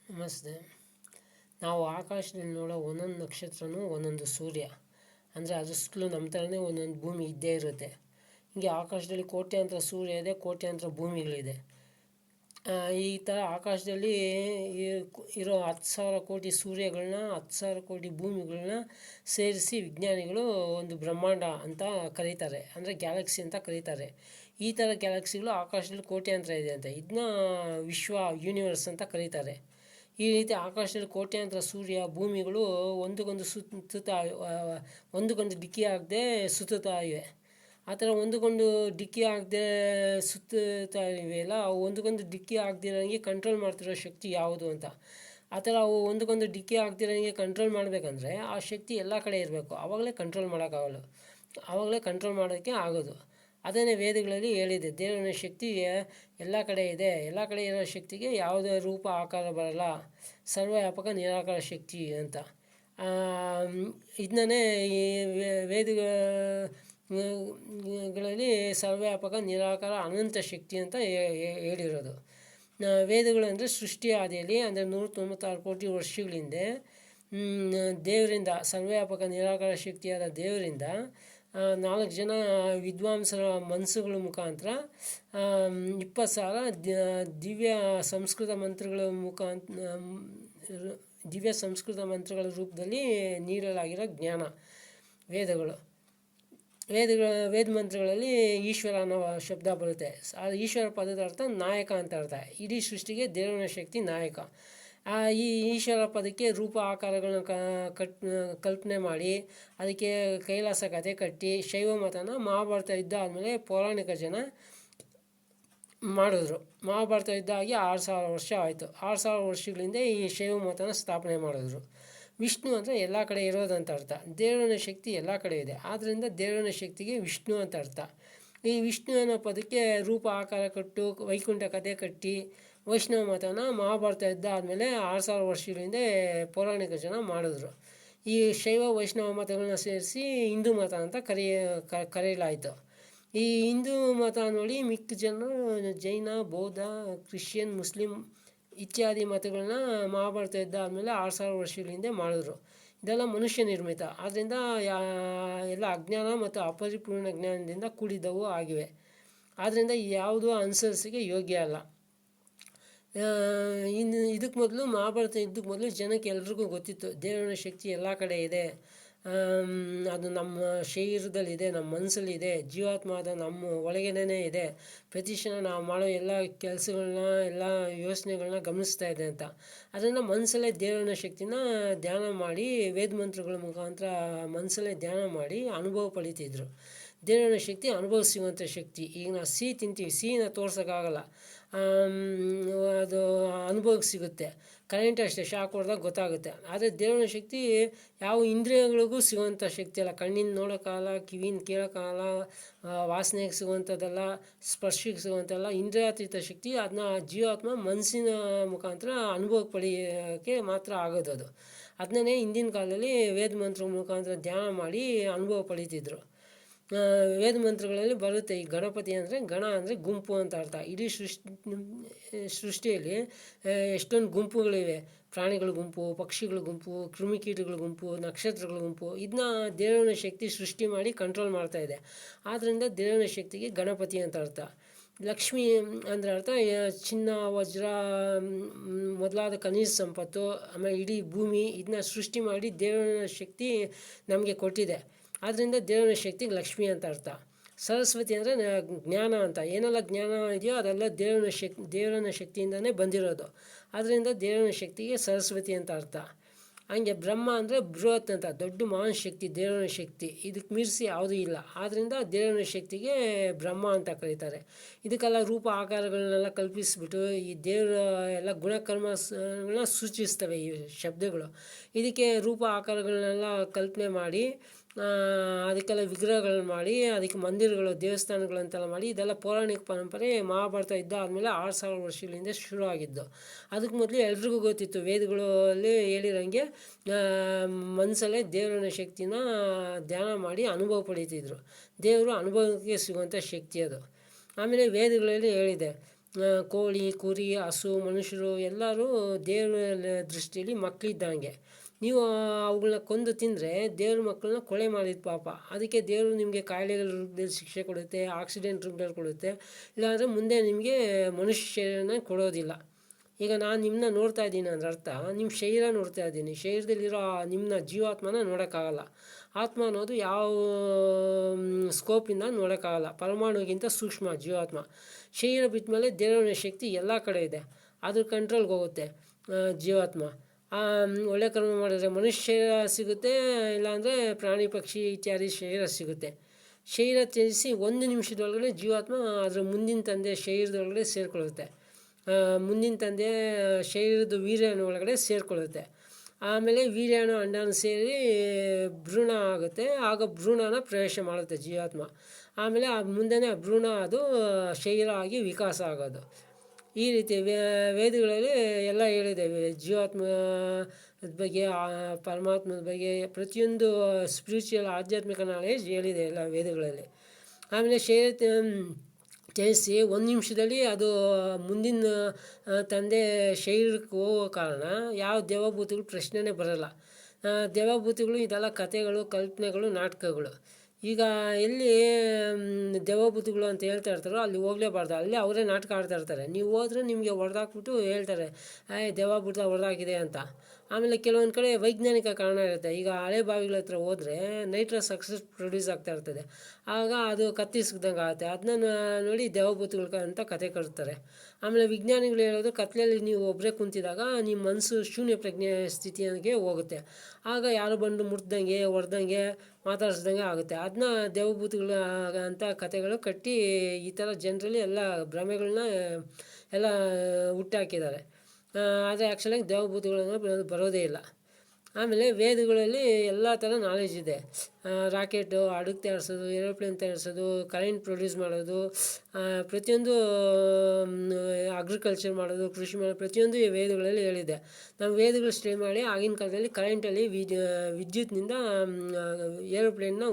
ನಮಸ್ತೆ. ನಾವು ಆಕಾಶದಲ್ಲಿ ನೋಡೋ ಒಂದೊಂದು ನಕ್ಷತ್ರನೂ ಒಂದೊಂದು ಸೂರ್ಯ. ಅಂದರೆ ಅದ್ರ ಸುತ್ತಲೂ ನಮ್ಮ ಥರನೇ ಒಂದೊಂದು ಭೂಮಿ ಇದ್ದೇ ಇರುತ್ತೆ. ಹೀಗೆ ಆಕಾಶದಲ್ಲಿ ಕೋಟ್ಯಾಂತರ ಸೂರ್ಯ ಇದೆ, ಕೋಟ್ಯಾಂತರ ಭೂಮಿಗಳಿದೆ. ಈ ಥರ ಆಕಾಶದಲ್ಲಿ ಇರೋ 10,000 ಕೋಟಿ ಸೂರ್ಯಗಳನ್ನ, 10,000 ಕೋಟಿ ಭೂಮಿಗಳನ್ನ ಸೇರಿಸಿ ವಿಜ್ಞಾನಿಗಳು ಒಂದು ಬ್ರಹ್ಮಾಂಡ ಅಂತ ಕರೀತಾರೆ. ಅಂದರೆ ಗ್ಯಾಲಕ್ಸಿ ಅಂತ ಕರೀತಾರೆ. ಈ ಥರ ಗ್ಯಾಲಕ್ಸಿಗಳು ಆಕಾಶದಲ್ಲಿ ಕೋಟ್ಯಾಂತರ ಇದೆ ಅಂತ. ಇದನ್ನ ಯೂನಿವರ್ಸ್ ಅಂತ ಕರೀತಾರೆ. ಈ ರೀತಿ ಆಕಾಶದಲ್ಲಿ ಕೋಟ್ಯಾಂತರ ಸೂರ್ಯ ಭೂಮಿಗಳು ಒಂದಕ್ಕೊಂದು ಒಂದಕ್ಕೊಂದು ಡಿಕ್ಕಿ ಆಗದೆ ಸುತ್ತುತ್ತಾ ಇವೆ. ಆ ಥರ ಒಂದಕ್ಕೊಂದು ಡಿಕ್ಕಿ ಆಗದೆ ಸುತ್ತುತ್ತಾ ಇವೆಯಲ್ಲ, ಅವು ಒಂದಕ್ಕೊಂದು ಡಿಕ್ಕಿ ಆಗದಿರೋಂಗೆ ಕಂಟ್ರೋಲ್ ಮಾಡ್ತಿರೋ ಶಕ್ತಿ ಯಾವುದು ಅಂತ. ಆ ಥರ ಅವು ಒಂದಕ್ಕೊಂದು ಡಿಕ್ಕಿ ಆಗದಿರೋಂಗೆ ಕಂಟ್ರೋಲ್ ಮಾಡಬೇಕಂದ್ರೆ ಆ ಶಕ್ತಿ ಎಲ್ಲ ಕಡೆ ಇರಬೇಕು. ಆವಾಗಲೇ ಕಂಟ್ರೋಲ್ ಮಾಡೋಕ್ಕಾಗಲ್ಲ, ಆವಾಗಲೇ ಕಂಟ್ರೋಲ್ ಮಾಡೋಕ್ಕೆ ಆಗೋದು. ಅದನ್ನೇ ವೇದಗಳಲ್ಲಿ ಹೇಳಿದೆ, ದೇವರ ಶಕ್ತಿ ಎಲ್ಲ ಕಡೆ ಇದೆ. ಎಲ್ಲ ಕಡೆ ಇರೋ ಶಕ್ತಿಗೆ ಯಾವುದೇ ರೂಪ ಆಕಾರ ಬರಲ್ಲ, ಸರ್ವವ್ಯಾಪಕ ನಿರಾಕಾರ ಶಕ್ತಿ ಅಂತ. ಇದನ್ನೇ ಈ ವೇದಗಳಲ್ಲಿ ಸರ್ವವ್ಯಾಪಕ ನಿರಾಕಾರ ಅನಂತ ಶಕ್ತಿ ಅಂತ ಹೇಳಿರೋದು. ವೇದಗಳು ಅಂದರೆ ಸೃಷ್ಟಿ ಆದಿಯಲ್ಲಿ ಅಂದರೆ 196 ಕೋಟಿ ವರ್ಷಗಳಿಂದ ದೇವರಿಂದ, ಸರ್ವವ್ಯಾಪಕ ನಿರಾಕಾರ ಶಕ್ತಿಯಾದ ದೇವರಿಂದ 4 ಜನ ವಿದ್ವಾಂಸರ ಮನಸ್ಸುಗಳ ಮುಖಾಂತರ 20,000 ದಿವ್ಯ ಸಂಸ್ಕೃತ ಮಂತ್ರಗಳ ರೂಪದಲ್ಲಿ ನೀಡಲಾಗಿರೋ ಜ್ಞಾನ ವೇದ ಮಂತ್ರಗಳಲ್ಲಿ ಈಶ್ವರ ಅನ್ನೋ ಶಬ್ದ ಬರುತ್ತೆ. ಆ ಈಶ್ವರ ಪದದ ಅರ್ಥ ನಾಯಕ ಅಂತ ಅರ್ಥ. ಇಡೀ ಸೃಷ್ಟಿಗೆ ದೇವರ ಶಕ್ತಿ ನಾಯಕ. ಈ ಈಶ್ವರ ಪದಕ್ಕೆ ರೂಪ ಆಕಾರಗಳನ್ನ ಕಲ್ಪನೆ ಮಾಡಿ ಅದಕ್ಕೆ ಕೈಲಾಸ ಕಥೆ ಕಟ್ಟಿ ಶೈವ ಮತನ ಮಹಾಭಾರತ ಯುದ್ಧ ಆದಮೇಲೆ ಪೌರಾಣಿಕ ಜನ ಮಾಡಿದ್ರು. ಮಹಾಭಾರತ ಯುದ್ಧ ಆಗಿ 6,000 ವರ್ಷ ಆಯಿತು. 6,000 ವರ್ಷಗಳಿಂದ ಈ ಶೈವ ಮತನ ಸ್ಥಾಪನೆ ಮಾಡಿದ್ರು. ವಿಷ್ಣು ಅಂದರೆ ಎಲ್ಲ ಕಡೆ ಇರೋದಂತ ಅರ್ಥ. ದೇವರ ಶಕ್ತಿ ಎಲ್ಲ ಕಡೆ ಇದೆ, ಆದ್ದರಿಂದ ದೇವರ ಶಕ್ತಿಗೆ ವಿಷ್ಣು ಅಂತ ಅರ್ಥ. ಈ ವಿಷ್ಣು ಅನ್ನೋ ಪದಕ್ಕೆ ರೂಪ ಆಕಾರ ಕಟ್ಟು ವೈಕುಂಠ ಕಥೆ ಕಟ್ಟಿ ವೈಷ್ಣವ ಮತನ ಮಹಾಭಾರತ ಯುದ್ಧ ಆದಮೇಲೆ 6,000 ವರ್ಷಗಳಿಂದ ಪೌರಾಣಿಕ ಜನ ಮಾಡಿದ್ರು. ಈ ಶೈವ ವೈಷ್ಣವ ಮತಗಳನ್ನ ಸೇರಿಸಿ ಹಿಂದೂ ಮತ ಅಂತ ಕರೆಯಲಾಯಿತು. ಈ ಹಿಂದೂ ಮತ ನೋಡಿ ಮಿಕ್ಕ ಜನರು ಜೈನ, ಬೌದ್ಧ, ಕ್ರಿಶ್ಚಿಯನ್, ಮುಸ್ಲಿಂ ಇತ್ಯಾದಿ ಮತಗಳನ್ನ ಮಹಾಭಾರತ ಯುದ್ಧ ಆದಮೇಲೆ 6,000 ವರ್ಷಗಳಿಂದ ಮಾಡಿದ್ರು. ಇದೆಲ್ಲ ಮನುಷ್ಯ ನಿರ್ಮಿತ, ಆದ್ದರಿಂದ ಎಲ್ಲ ಅಜ್ಞಾನ ಮತ್ತು ಅಪರಿಪೂರ್ಣ ಜ್ಞಾನದಿಂದ ಕೂಡಿದ್ದವು ಆಗಿವೆ. ಆದ್ದರಿಂದ ಯಾವುದೂ ಅನುಸರಿಸಿಗೆ ಯೋಗ್ಯ ಅಲ್ಲ. ಇದಕ್ಕೆ ಮೊದಲು ಮಹಾಭಾರತ ಯುದ್ಧಕ್ಕೆ ಮೊದಲು ಜನಕ್ಕೆ ಎಲ್ರಿಗೂ ಗೊತ್ತಿತ್ತು ದೇವರ ಶಕ್ತಿ ಎಲ್ಲ ಕಡೆ ಇದೆ. ಅದು ನಮ್ಮ ಶರೀರದಲ್ಲಿದೆ, ನಮ್ಮ ಮನಸ್ಸಲ್ಲಿದೆ, ಜೀವಾತ್ಮದ ನಮ್ಮ ಒಳಗೇನೇ ಇದೆ. ಪ್ರತಿ ಕ್ಷಣ ನಾವು ಮಾಡೋ ಎಲ್ಲ ಕೆಲಸಗಳನ್ನ, ಎಲ್ಲ ಯೋಚನೆಗಳನ್ನ ಗಮನಿಸ್ತಾ ಇದೆ ಅಂತ. ಅದನ್ನು ಮನಸ್ಸಲ್ಲೇ ದೇವರ ಶಕ್ತಿನ ಧ್ಯಾನ ಮಾಡಿ ವೇದ ಮಂತ್ರಗಳ ಮುಖಾಂತರ ಮನಸ್ಸಲ್ಲೇ ಧ್ಯಾನ ಮಾಡಿ ಅನುಭವ ಪಡಿತಿದ್ರು. ದೇವರ ಶಕ್ತಿ ಅನುಭವ ಸಿಗುವಂಥ ಶಕ್ತಿ. ಈಗ ನಾವು ಸಿಹಿ ತಿಂತೀವಿ, ಸಿಹಿನ ತೋರ್ಸೋಕ್ಕಾಗಲ್ಲ, ಅದು ಅನುಭವಕ್ಕೆ ಸಿಗುತ್ತೆ. ಕರೆಂಟ್ ಅಷ್ಟೇ, ಶಾಕ್ ಹೊಡೆದಾಗ ಗೊತ್ತಾಗುತ್ತೆ. ಆದರೆ ದೇವರ ಶಕ್ತಿ ಯಾವ ಇಂದ್ರಿಯಗಳಿಗೂ ಸಿಗುವಂಥ ಶಕ್ತಿ ಅಲ್ಲ. ಕಣ್ಣಿಂದ ನೋಡೋಕ್ಕಾಗಲ್ಲ, ಕಿವಿಯಿಂದ ಕೇಳೋಕ್ಕಾಗಲ್ಲ, ವಾಸನೆಗೆ ಸಿಗುವಂಥದ್ದಲ್ಲ, ಸ್ಪರ್ಶಕ್ಕೆ ಸಿಗುವಂಥಲ್ಲ, ಇಂದ್ರಿಯಾತೀತ ಶಕ್ತಿ. ಅದನ್ನ ಜೀವಾತ್ಮ ಮನಸ್ಸಿನ ಮುಖಾಂತರ ಅನುಭವಕ್ಕೆ ಪಡೆಯೋಕ್ಕೆ ಮಾತ್ರ ಆಗೋದು. ಅದು ಅದನ್ನೇ ಹಿಂದಿನ ಕಾಲದಲ್ಲಿ ವೇದ ಮಂತ್ರ ಮುಖಾಂತರ ಧ್ಯಾನ ಮಾಡಿ ಅನುಭವ ಪಡೀತಿದ್ರು. ವೇದ ಮಂತ್ರಗಳಲ್ಲಿ ಬರುತ್ತೆ, ಈ ಗಣಪತಿ ಅಂದರೆ ಗಣ ಅಂದರೆ ಗುಂಪು ಅಂತ ಅರ್ಥ. ಇಡೀ ಸೃಷ್ಟಿಯಲ್ಲಿ ಎಷ್ಟೊಂದು ಗುಂಪುಗಳಿವೆ. ಪ್ರಾಣಿಗಳ ಗುಂಪು, ಪಕ್ಷಿಗಳ ಗುಂಪು, ಕ್ರಿಮಿಕೀಟಗಳ ಗುಂಪು, ನಕ್ಷತ್ರಗಳ ಗುಂಪು. ಇದನ್ನ ದೇವರ ಶಕ್ತಿ ಸೃಷ್ಟಿ ಮಾಡಿ ಕಂಟ್ರೋಲ್ ಮಾಡ್ತಾ ಇದೆ. ಆದ್ದರಿಂದ ದೇವರ ಶಕ್ತಿಗೆ ಗಣಪತಿ ಅಂತ ಅರ್ಥ. ಲಕ್ಷ್ಮಿ ಅಂದರೆ ಅರ್ಥ ಚಿನ್ನ, ವಜ್ರ ಮೊದಲಾದ ಖನಿಜ ಸಂಪತ್ತು, ಆಮೇಲೆ ಇಡೀ ಭೂಮಿ ಇದನ್ನ ಸೃಷ್ಟಿ ಮಾಡಿ ದೇವರ ಶಕ್ತಿ ನಮಗೆ ಕೊಟ್ಟಿದೆ. ಆದ್ದರಿಂದ ದೇವರ ಶಕ್ತಿಗೆ ಲಕ್ಷ್ಮಿ ಅಂತ ಅರ್ಥ. ಸರಸ್ವತಿ ಅಂದರೆ ಜ್ಞಾನ ಅಂತ. ಏನೆಲ್ಲ ಜ್ಞಾನ ಇದೆಯೋ ಅದೆಲ್ಲ ದೇವರ ಶಕ್ತಿಯಿಂದನೇ ಬಂದಿರೋದು. ಆದ್ದರಿಂದ ದೇವರ ಶಕ್ತಿಗೆ ಸರಸ್ವತಿ ಅಂತ ಅರ್ಥ. ಹಂಗೆ ಬ್ರಹ್ಮ ಅಂದರೆ ಬೃಹತ್ ಅಂತ, ದೊಡ್ಡ ಮಹಾನ್ ಶಕ್ತಿ, ದೇವರ ಶಕ್ತಿ. ಇದಕ್ಕೆ ಮೀರಿಸಿ ಯಾವುದೂ ಇಲ್ಲ. ಆದ್ದರಿಂದ ದೇವರ ಶಕ್ತಿಗೆ ಬ್ರಹ್ಮ ಅಂತ ಕರೀತಾರೆ. ಇದಕ್ಕೆಲ್ಲ ರೂಪ ಆಕಾರಗಳನ್ನೆಲ್ಲ ಕಲ್ಪಿಸಿಬಿಟ್ಟು ಈ ದೇವರ ಎಲ್ಲ ಗುಣಕರ್ಮಗಳನ್ನ ಸೂಚಿಸ್ತವೆ ಈ ಶಬ್ದಗಳು. ಇದಕ್ಕೆ ರೂಪ ಆಕಾರಗಳನ್ನೆಲ್ಲ ಕಲ್ಪನೆ ಮಾಡಿ ಅದಕ್ಕೆಲ್ಲ ವಿಗ್ರಹಗಳನ್ನ ಮಾಡಿ ಅದಕ್ಕೆ ಮಂದಿರಗಳು, ದೇವಸ್ಥಾನಗಳಂತೆಲ್ಲ ಮಾಡಿ, ಇದೆಲ್ಲ ಪೌರಾಣಿಕ ಪರಂಪರೆ ಮಹಾಭಾರತ ಯುದ್ಧ ಆದಮೇಲೆ 6,000 ವರ್ಷಗಳಿಂದ ಶುರು ಆಗಿದ್ದು. ಅದಕ್ಕೆ ಮೊದಲು ಎಲ್ರಿಗೂ ಗೊತ್ತಿತ್ತು, ವೇದಗಳಲ್ಲಿ ಹೇಳಿರೋಂಗೆ ಮನಸ್ಸಲ್ಲೇ ದೇವರ ಶಕ್ತಿನ ಧ್ಯಾನ ಮಾಡಿ ಅನುಭವ ಪಡೀತಿದ್ರು. ದೇವರು ಅನುಭವಕ್ಕೆ ಸಿಗುವಂಥ ಶಕ್ತಿ ಅದು. ಆಮೇಲೆ ವೇದಗಳಲ್ಲಿ ಹೇಳಿದೆ, ಕೋಳಿ, ಕುರಿ, ಹಸು, ಮನುಷ್ಯರು ಎಲ್ಲರೂ ದೇವರ ದೃಷ್ಟಿಯಲ್ಲಿ ಮಕ್ಕಳಿದ್ದಂಗೆ. ನೀವು ಅವುಗಳನ್ನ ಕೊಂದು ತಿಂದರೆ ದೇವ್ರ ಮಕ್ಕಳನ್ನ ಕೊಲೆ ಮಾಡಿದ ಪಾಪ. ಅದಕ್ಕೆ ದೇವರು ನಿಮಗೆ ಕಾಯಿಲೆಗಳ ರೂಪದಲ್ಲಿ ಶಿಕ್ಷೆ ಕೊಡುತ್ತೆ, ಆಕ್ಸಿಡೆಂಟ್ ರೂಪದಲ್ಲಿ ಕೊಡುತ್ತೆ, ಇಲ್ಲಾಂದರೆ ಮುಂದೆ ನಿಮಗೆ ಮನುಷ್ಯರನ್ನ ಕೊಡೋದಿಲ್ಲ. ಈಗ ನಾನು ನಿಮ್ಮನ್ನ ನೋಡ್ತಾ ಇದ್ದೀನಿ ಅಂದ್ರೆ ಅರ್ಥ ನಿಮ್ಮ ಶರೀರ ನೋಡ್ತಾ ಇದ್ದೀನಿ. ಶರೀರದಲ್ಲಿರೋ ನಿಮ್ಮನ್ನ ಜೀವಾತ್ಮನ ನೋಡೋಕ್ಕಾಗಲ್ಲ. ಆತ್ಮ ಅನ್ನೋದು ಯಾವ ಸ್ಕೋಪಿಂದ ನೋಡೋಕ್ಕಾಗಲ್ಲ. ಪರಮಾಣುಗಿಂತ ಸೂಕ್ಷ್ಮ ಜೀವಾತ್ಮ. ಶರೀರ ಬಿಟ್ಟ ಮೇಲೆ ದೇವರ ಶಕ್ತಿ ಎಲ್ಲ ಕಡೆ ಇದೆ, ಅದ್ರ ಕಂಟ್ರೋಲ್ಗೆ ಹೋಗುತ್ತೆ ಜೀವಾತ್ಮ. ಒಳ್ಳೆ ಕರ್ಮ ಮಾಡಿದ್ರೆ ಮನುಷ್ಯ ಸಿಗುತ್ತೆ, ಇಲ್ಲಾಂದರೆ ಪ್ರಾಣಿ ಪಕ್ಷಿ ಇತ್ಯಾದಿ ಶರೀರ ಸಿಗುತ್ತೆ. ಶರೀರ ತ್ಯಜಿಸಿ 1 ನಿಮಿಷದೊಳಗಡೆ ಜೀವಾತ್ಮ ಅದರ ಮುಂದಿನ ತಂದೆ ಶರೀರದೊಳಗಡೆ ಸೇರಿಕೊಳ್ಳುತ್ತೆ. ಮುಂದಿನ ತಂದೆ ಶರೀರದ ವೀರ್ಯಾಣು ಒಳಗಡೆ ಸೇರಿಕೊಳ್ಳುತ್ತೆ. ಆಮೇಲೆ ವೀರ್ಯಾಣು ಅಂಡಾಣು ಸೇರಿ ಭ್ರೂಣ ಆಗುತ್ತೆ. ಆಗ ಭ್ರೂಣನ ಪ್ರವೇಶ ಮಾಡುತ್ತೆ ಜೀವಾತ್ಮ. ಆಮೇಲೆ ಮುಂದೆನೇ ಆ ಭ್ರೂಣ ಅದು ಶರೀರ ಆಗಿ ವಿಕಾಸ ಆಗೋದು. ಈ ರೀತಿ ವೇದಗಳಲ್ಲಿ ಎಲ್ಲ ಹೇಳಿದೆ. ಜೀವಾತ್ಮದ ಬಗ್ಗೆ, ಪರಮಾತ್ಮದ ಬಗ್ಗೆ ಪ್ರತಿಯೊಂದು ಸ್ಪಿರಿಚುವಲ್ ಆಧ್ಯಾತ್ಮಿಕ ನಾಲೆಜ್ ಹೇಳಿದೆ ಎಲ್ಲ ವೇದಗಳಲ್ಲಿ. ಆಮೇಲೆ ತ್ಯಜಿಸಿ 1 ನಿಮಿಷದಲ್ಲಿ ಅದು ಮುಂದಿನ ತಂದೆ ಶರೀರಕ್ಕೆ ಹೋಗೋ ಕಾರಣ ಯಾವ ದೇವಭೂತಿಗಳು ಪ್ರಶ್ನೆನೇ ಬರೋಲ್ಲ. ದೇವಭೂತಿಗಳು ಇದೆಲ್ಲ ಕಥೆಗಳು, ಕಲ್ಪನೆಗಳು, ನಾಟಕಗಳು. ಈಗ ಎಲ್ಲಿ ದೇವಭೂತಿಗಳು ಅಂತ ಹೇಳ್ತಾ ಇರ್ತಾರೋ ಅಲ್ಲಿ ಹೋಗಲೇಬಾರ್ದು. ಅಲ್ಲಿ ಅವರೇ ನಾಟಕ ಆಡ್ತಾ ಇರ್ತಾರೆ. ನೀವು ಹೋದ್ರೆ ನಿಮಗೆ ಹೊಡೆದಾಕ್ಬಿಟ್ಟು ಹೇಳ್ತಾರೆ ದೇವಭೂತ ಹೊಡೆದಾಕಿದೆ ಅಂತ. ಆಮೇಲೆ ಕೆಲವೊಂದು ಕಡೆ ವೈಜ್ಞಾನಿಕ ಕಾರಣ ಇರುತ್ತೆ. ಈಗ ಹಳೆ ಬಾವಿಗಳ ಹತ್ರ ಹೋದರೆ ನೈಟ್ರಸ್ ಆಕ್ಸೈಡ್ ಪ್ರೊಡ್ಯೂಸ್ ಆಗ್ತಾ ಇರ್ತದೆ. ಆಗ ಅದು ಕತ್ತಿ ಸಿಗ್ದಂಗೆ ಆಗುತ್ತೆ. ಅದನ್ನ ನೋಡಿ ದೇವಭೂತಗಳು ಅಂತ ಕತೆ ಕಟ್ತಾರೆ. ಆಮೇಲೆ ವಿಜ್ಞಾನಿಗಳು ಹೇಳೋದು ಕತ್ಲೆಯಲ್ಲಿ ನೀವು ಒಬ್ಬರೇ ಕುಂತಿದಾಗ ನಿಮ್ಮ ಮನಸ್ಸು ಶೂನ್ಯ ಪ್ರಜ್ಞೆ ಸ್ಥಿತಿಗೆ ಹೋಗುತ್ತೆ. ಆಗ ಯಾರು ಬಂದು ಮುಟ್ದಂಗೆ, ಹೊಡೆದಂಗೆ, ಮಾತಾಡಿಸ್ದಂಗೆ ಆಗುತ್ತೆ. ಅದನ್ನ ದೇವಭೂತಗಳ ಅಂತ ಕತೆಗಳು ಕಟ್ಟಿ ಈ ಥರ ಜನರಲ್ಲಿ ಎಲ್ಲ ಭ್ರಮೆಗಳನ್ನ ಎಲ್ಲ ಹುಟ್ಟಾಕಿದ್ದಾರೆ. ಆದರೆ ಆ್ಯಕ್ಚುಲಾಗಿ ದೇವಭೂತಗಳನ್ನು ಬರೋದೇ ಇಲ್ಲ. ಆಮೇಲೆ ವೇದಗಳಲ್ಲಿ ಎಲ್ಲ ಥರ ನಾಲೆಜ್ ಇದೆ. ರಾಕೆಟು, ಹಡಗು ತಯಾರಿಸೋದು, ಏರೋಪ್ಲೇನ್ ತಯಾರಿಸೋದು, ಕರೆಂಟ್ ಪ್ರೊಡ್ಯೂಸ್ ಮಾಡೋದು, ಪ್ರತಿಯೊಂದು ಅಗ್ರಿಕಲ್ಚರ್ ಮಾಡೋದು, ಕೃಷಿ ಮಾಡೋದು, ಪ್ರತಿಯೊಂದು ಈ ವೇದಗಳಲ್ಲಿ ಹೇಳಿದೆ. ನಾವು ವೇದಗಳು ಸ್ಟೇ ಮಾಡಿ ಆಗಿನ ಕಾಲದಲ್ಲಿ ಕರೆಂಟಲ್ಲಿ ವಿದ್ಯುತ್ನಿಂದ ಏರೋಪ್ಲೇನ್ನ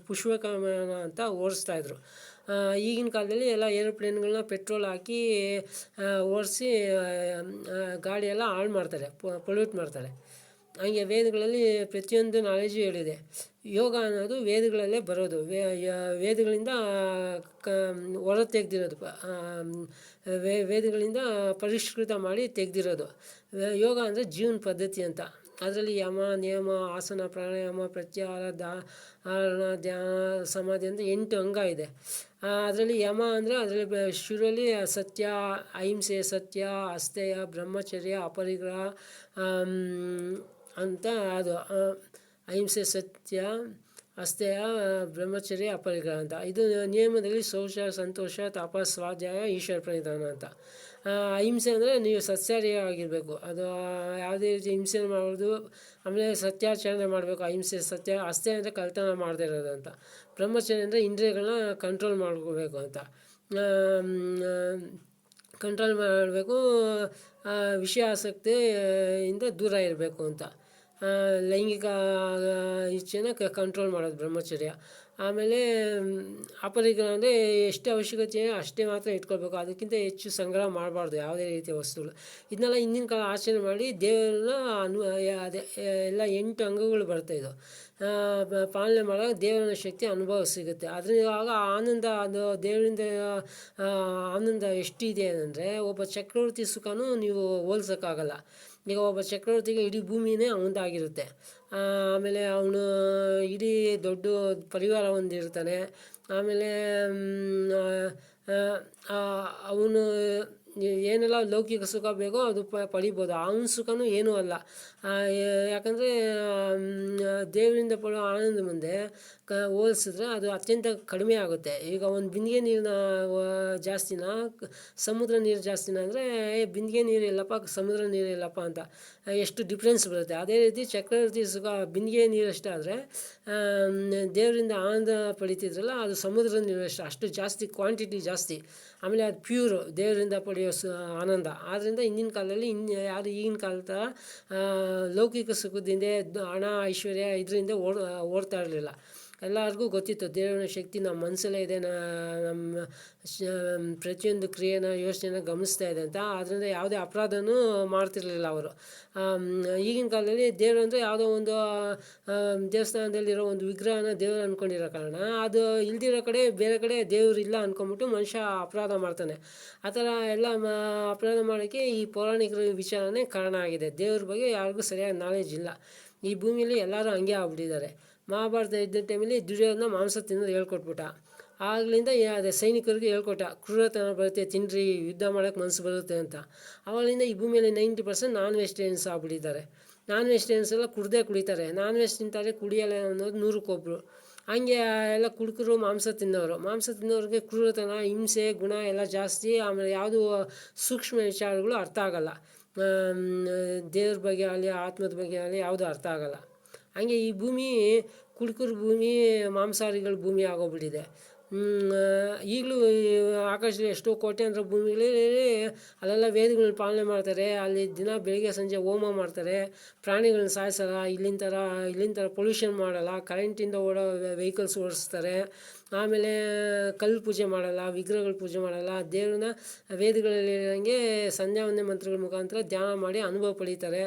ಪುಷ್ಪಕಮಾನ ಅಂತ ಓಡಿಸ್ತಾಯಿದ್ರು. ಈಗಿನ ಕಾಲದಲ್ಲಿ ಎಲ್ಲ ಏರೋಪ್ಲೇನ್ಗಳನ್ನ ಪೆಟ್ರೋಲ್ ಹಾಕಿ ಓಡಿಸಿ ಗಾಡಿಯೆಲ್ಲ ಹಾಳು ಮಾಡ್ತಾರೆ, ಪೊಲ್ಯೂಟ್ ಮಾಡ್ತಾರೆ. ಹಂಗೆ ವೇದಗಳಲ್ಲಿ ಪ್ರತಿಯೊಂದು ನಾಲೆಜು ಹೇಳಿದೆ. ಯೋಗ ಅನ್ನೋದು ವೇದಗಳಲ್ಲೇ ಬರೋದು. ವೇದಗಳಿಂದ ಹೊರ ತೆಗೆದಿರೋದು, ವೇದಗಳಿಂದ ಪರಿಷ್ಕೃತ ಮಾಡಿ ತೆಗೆದಿರೋದು. ಯೋಗ ಅಂದರೆ ಜೀವನ ಪದ್ಧತಿ ಅಂತ. ಅದರಲ್ಲಿ ಯಮ, ನಿಯಮ, ಆಸನ, ಪ್ರಾಣಾಯಾಮ, ಪ್ರತ್ಯಾಹಾರ, ಧಾರಣ, ಧ್ಯಾನ, ಸಮಾಧಿ ಅಂತ 8 ಅಂಗ ಇದೆ. ಅದರಲ್ಲಿ ಯಮ ಅಂದರೆ ಅದರಲ್ಲಿ ಶುರುವಲ್ಲಿ ಸತ್ಯ, ಅಹಿಂಸೆ, ಸತ್ಯ, ಅಸ್ಥೇಯ, ಬ್ರಹ್ಮಚರ್ಯ, ಅಪರಿಗ್ರಹ ಅಂತ. ಅದು ಅಹಿಂಸೆ, ಸತ್ಯ, ಅಸ್ಥೇಯ, ಬ್ರಹ್ಮಚರ್ಯ, ಅಪರಿಗ್ರಹ ಅಂತ. ಇದು ನಿಯಮದಲ್ಲಿ ಶೌಚ, ಸಂತೋಷ, ತಪ, ಸ್ವಾಧ್ಯಾಯ, ಈಶ್ವರ ಪ್ರಣಿಧಾನ ಅಂತ. ಅಹಿಂಸೆ ಅಂದರೆ ನೀವು ಸತ್ಯಾರಿಯಾಗಿರಬೇಕು. ಅದು ಯಾವುದೇ ರೀತಿ ಹಿಂಸೆ ಮಾಡೋದು. ಆಮೇಲೆ ಸತ್ಯಾಚರಣೆ ಮಾಡಬೇಕು, ಅಹಿಂಸೆ, ಸತ್ಯ. ಅಸ್ಥೇಯ ಅಂದರೆ ಕಳ್ತನ ಮಾಡದೇ ಇರೋದು ಅಂತ. ಬ್ರಹ್ಮಚರ್ಯ ಅಂದರೆ ಇಂದ್ರಿಯಗಳನ್ನ ಕಂಟ್ರೋಲ್ ಮಾಡ್ಕೋಬೇಕು ಅಂತ. ಕಂಟ್ರೋಲ್ ಮಾಡಬೇಕು, ವಿಷಯ ಆಸಕ್ತಿಯಿಂದ ದೂರ ಇರಬೇಕು ಅಂತ. ಲೈಂಗಿಕ ಇಚ್ಛೆನ ಕಂಟ್ರೋಲ್ ಮಾಡೋದು ಬ್ರಹ್ಮಚರ್ಯ. ಆಮೇಲೆ ಅಪರಿಗ್ರಹ ಅಂದರೆ ಎಷ್ಟು ಅವಶ್ಯಕತೆ ಅಷ್ಟೇ ಮಾತ್ರ ಇಟ್ಕೊಳ್ಬೇಕು, ಅದಕ್ಕಿಂತ ಹೆಚ್ಚು ಸಂಗ್ರಹ ಮಾಡಬಾರ್ದು ಯಾವುದೇ ರೀತಿಯ ವಸ್ತುಗಳು. ಇದನ್ನೆಲ್ಲ ಹಿಂದಿನ ಕಾಲ ಆಚರಣೆ ಮಾಡಿ ದೇವರನ್ನ ಅದೇ ಎಲ್ಲ 8 ಅಂಗಗಳು ಬರ್ತಾಯಿದ್ದು ಪಾಲನೆ ಮಾಡುವಾಗ ದೇವರ ಶಕ್ತಿ ಅನುಭವ ಸಿಗುತ್ತೆ. ಅದರಿಂದ ಆಗ ಆನಂದ, ಅದು ದೇವರಿಂದ ಆನಂದ ಎಷ್ಟಿದೆ ಅಂದರೆ ಒಬ್ಬ ಚಕ್ರವರ್ತಿ ಸುಖನೂ ನೀವು ಹೋಲ್ಸೋಕ್ಕಾಗಲ್ಲ. ಈಗ ಒಬ್ಬ ಚಕ್ರವರ್ತಿಗೆ ಇಡೀ ಭೂಮಿನೇ ಅವನದಾಗಿರುತ್ತೆ. ಆಮೇಲೆ ಅವನು ಇಡೀ ದೊಡ್ಡ ಪರಿವಾರ ಹೊಂದಿರ್ತಾನೆ. ಆಮೇಲೆ ಅವನು ಏನೆಲ್ಲ ಲೌಕಿಕ ಸುಖ ಬೇಕೋ ಅದು ಪಡಿಬೋದು. ಅವನ ಸುಖನೂ ಏನೂ ಅಲ್ಲ. ಯಾಕಂದರೆ ದೇವರಿಂದ ಪಡೋ ಆನಂದ ಮುಂದೆ ಹೋಲಿಸಿದ್ರೆ ಅದು ಅತ್ಯಂತ ಕಡಿಮೆ ಆಗುತ್ತೆ. ಈಗ ಒಂದು ಬಿಂದಿಗೆ ನೀರಿನ ಜಾಸ್ತಿನ ಸಮುದ್ರ ನೀರು ಜಾಸ್ತಿನ ಅಂದರೆ ಬಿಂದಿಗೆ ನೀರು ಇಲ್ಲಪ್ಪ, ಸಮುದ್ರ ನೀರು ಇಲ್ಲಪ್ಪ ಅಂತ ಎಷ್ಟು ಡಿಫ್ರೆನ್ಸ್ ಬರುತ್ತೆ. ಅದೇ ರೀತಿ ಚಕ್ರವರ್ತಿ ಸುಖ ಬಿಂದಿಗೆ ನೀರಷ್ಟಾದರೆ ದೇವರಿಂದ ಆನಂದ ಪಡಿತಿದ್ರಲ್ಲ ಅದು ಸಮುದ್ರದ ನೀರಷ್ಟು, ಅಷ್ಟು ಜಾಸ್ತಿ, ಕ್ವಾಂಟಿಟಿ ಜಾಸ್ತಿ. ಆಮೇಲೆ ಅದು ಪ್ಯೂರು, ದೇವರಿಂದ ಪಡೆಯೋ ಆನಂದ. ಆದ್ದರಿಂದ ಹಿಂದಿನ ಕಾಲದಲ್ಲಿ ಯಾರು ಈಗಿನ ಕಾಲದ ಥರ ಲೌಕಿಕ ಸುಖದಿಂದ ಹಣ, ಐಶ್ವರ್ಯ ಇದರಿಂದ ಓಡ್ತಾ ಇರಲಿಲ್ಲ. ಎಲ್ಲರಿಗೂ ಗೊತ್ತಿತ್ತು ದೇವರ ಶಕ್ತಿ ನಮ್ಮ ಮನಸ್ಸಲ್ಲೇ ಇದೆ, ನಮ್ಮ ಪ್ರತಿಯೊಂದು ಕ್ರಿಯೆನ ಯೋಚನೆನ ಗಮನಿಸ್ತಾ ಇದೆ ಅಂತ. ಆದ್ದರಿಂದ ಯಾವುದೇ ಅಪರಾಧನೂ ಮಾಡ್ತಿರ್ಲಿಲ್ಲ ಅವರು. ಈಗಿನ ಕಾಲದಲ್ಲಿ ದೇವರು ಅಂದರೆ ಯಾವುದೋ ಒಂದು ದೇವಸ್ಥಾನದಲ್ಲಿರೋ ಒಂದು ವಿಗ್ರಹನ ದೇವರು ಅಂದ್ಕೊಂಡಿರೋ ಕಾರಣ ಅದು ಇಲ್ದಿರೋ ಕಡೆ ಬೇರೆ ಕಡೆ ದೇವ್ರು ಇಲ್ಲ ಅಂದ್ಕೊಂಬಿಟ್ಟು ಮನುಷ್ಯ ಅಪರಾಧ ಮಾಡ್ತಾನೆ. ಆ ಥರ ಎಲ್ಲ ಅಪರಾಧ ಮಾಡೋಕ್ಕೆ ಈ ಪೌರಾಣಿಕರ ವಿಚಾರನೇ ಕಾರಣ ಆಗಿದೆ. ದೇವ್ರ ಬಗ್ಗೆ ಯಾರಿಗೂ ಸರಿಯಾಗಿ ನಾಲೆಜ್ ಇಲ್ಲ. ಈ ಭೂಮಿಯಲ್ಲಿ ಎಲ್ಲರೂ ಹಂಗೆ ಆಗ್ಬಿಟ್ಟಿದ್ದಾರೆ. ಮಹಾಭಾರತ ಇದ್ದ ಟೈಮಲ್ಲಿ ದುರ್ಯೋಧನ ಮಾಂಸ ತಿನ್ನೋದು ಹೇಳ್ಕೊಟ್ಬಿಟ್ಟ. ಆಗ್ಲಿಂದ ಅದೇ ಸೈನಿಕರಿಗೆ ಹೇಳ್ಕೊಟ್ಟ, ಕ್ರೂರತನ ಬರುತ್ತೆ ತಿನ್ನಿರಿ, ಯುದ್ಧ ಮಾಡೋಕ್ಕೆ ಮನಸ್ಸು ಬರುತ್ತೆ ಅಂತ. ಆವಾಗಿಂದ ಈ ಭೂಮಿಯಲ್ಲಿ 90% ನಾನ್ ವೆಜಿಟೇರಿಯನ್ಸ್ ಆಗ್ಬಿಟ್ಟಿದ್ದಾರೆ. ನಾನ್ ವೆಜಿಟೇರಿಯನ್ಸ್ ಎಲ್ಲ ಕುಡಿತಾರೆ. ನಾನ್ ವೆಜ್ ತಿಂತಾರೆ, ಕುಡಿಯಲ್ಲ ಅನ್ನೋದು 100ಕ್ಕೆ 1. ಹಂಗೆ ಎಲ್ಲ ಕುಡುಕರು, ಮಾಂಸ ತಿನ್ನೋರಿಗೆ ಕ್ರೂರತನ, ಹಿಂಸೆ ಗುಣ ಎಲ್ಲ ಜಾಸ್ತಿ. ಆಮೇಲೆ ಯಾವುದು ಸೂಕ್ಷ್ಮ ವಿಚಾರಗಳು ಅರ್ಥ ಆಗಲ್ಲ. ದೇವ್ರ ಬಗ್ಗೆ ಆಗಲಿ ಆತ್ಮದ ಬಗ್ಗೆ ಆಗಲಿ ಯಾವುದು ಅರ್ಥ ಆಗಲ್ಲ. ಹಂಗೆ ಈ ಭೂಮಿ ಕುಡುಕರ ಭೂಮಿ, ಮಾಂಸಾಹಾರಿಗಳ ಭೂಮಿ ಆಗೋಗ್ಬಿಟ್ಟಿದೆ. ಈಗಲೂ ಆಕಾಶದಲ್ಲಿ ಎಷ್ಟೋ ಕೋಟ್ಯಾಂತರ ಭೂಮಿಗಳಲ್ಲಿ ಅಲ್ಲೆಲ್ಲ ವೇದಗಳನ್ನ ಪಾಲನೆ ಮಾಡ್ತಾರೆ. ಅಲ್ಲಿ ದಿನ ಬೆಳಿಗ್ಗೆ ಸಂಜೆ ಹೋಮ ಮಾಡ್ತಾರೆ. ಪ್ರಾಣಿಗಳನ್ನ ಸಾಯಿಸಲ್ಲ. ಇಲ್ಲಿನ ಥರ ಪೊಲ್ಯೂಷನ್ ಮಾಡಲ್ಲ. ಕರೆಂಟಿಂದ ಓಡೋ ವೆಹಿಕಲ್ಸ್ ಓಡಿಸ್ತಾರೆ. ಆಮೇಲೆ ಕಲ್ಲು ಪೂಜೆ ಮಾಡಲ್ಲ, ವಿಗ್ರಹಗಳ ಪೂಜೆ ಮಾಡಲ್ಲ. ದೇವ್ರನ್ನ ವೇದಗಳಲ್ಲಿ ಇರೋಂಗೆ ಸಂಧ್ಯಾ ವಂದನೆ ಮಂತ್ರಗಳ ಮುಖಾಂತರ ಧ್ಯಾನ ಮಾಡಿ ಅನುಭವ ಪಡೀತಾರೆ.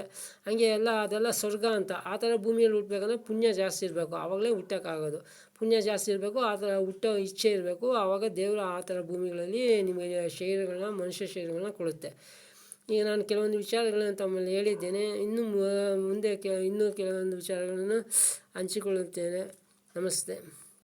ಹಂಗೆ ಅದೆಲ್ಲ ಸ್ವರ್ಗ ಅಂತ. ಆ ಥರ ಭೂಮಿಯಲ್ಲಿ ಹುಟ್ಟಬೇಕಂದ್ರೆ ಪುಣ್ಯ ಜಾಸ್ತಿ ಇರಬೇಕು, ಆವಾಗಲೇ ಹುಟ್ಟೋಕ್ಕಾಗೋದು. ಪುಣ್ಯ ಜಾಸ್ತಿ ಇರಬೇಕು, ಆ ಥರ ಹುಟ್ಟೋ ಇಚ್ಛೆ ಇರಬೇಕು. ಆವಾಗ ದೇವರು ಆ ಥರ ಭೂಮಿಗಳಲ್ಲಿ ನಿಮಗೆ ಮನುಷ್ಯ ಶರೀರಗಳನ್ನ ಕೊಡುತ್ತೆ. ಈಗ ನಾನು ಕೆಲವೊಂದು ವಿಚಾರಗಳನ್ನು ತಮ್ಮಲ್ಲಿ ಹೇಳಿದ್ದೇನೆ. ಇನ್ನು ಮುಂದೆ ಇನ್ನೂ ಕೆಲವೊಂದು ವಿಚಾರಗಳನ್ನು ಹಂಚಿಕೊಳ್ಳುತ್ತೇನೆ. ನಮಸ್ತೆ.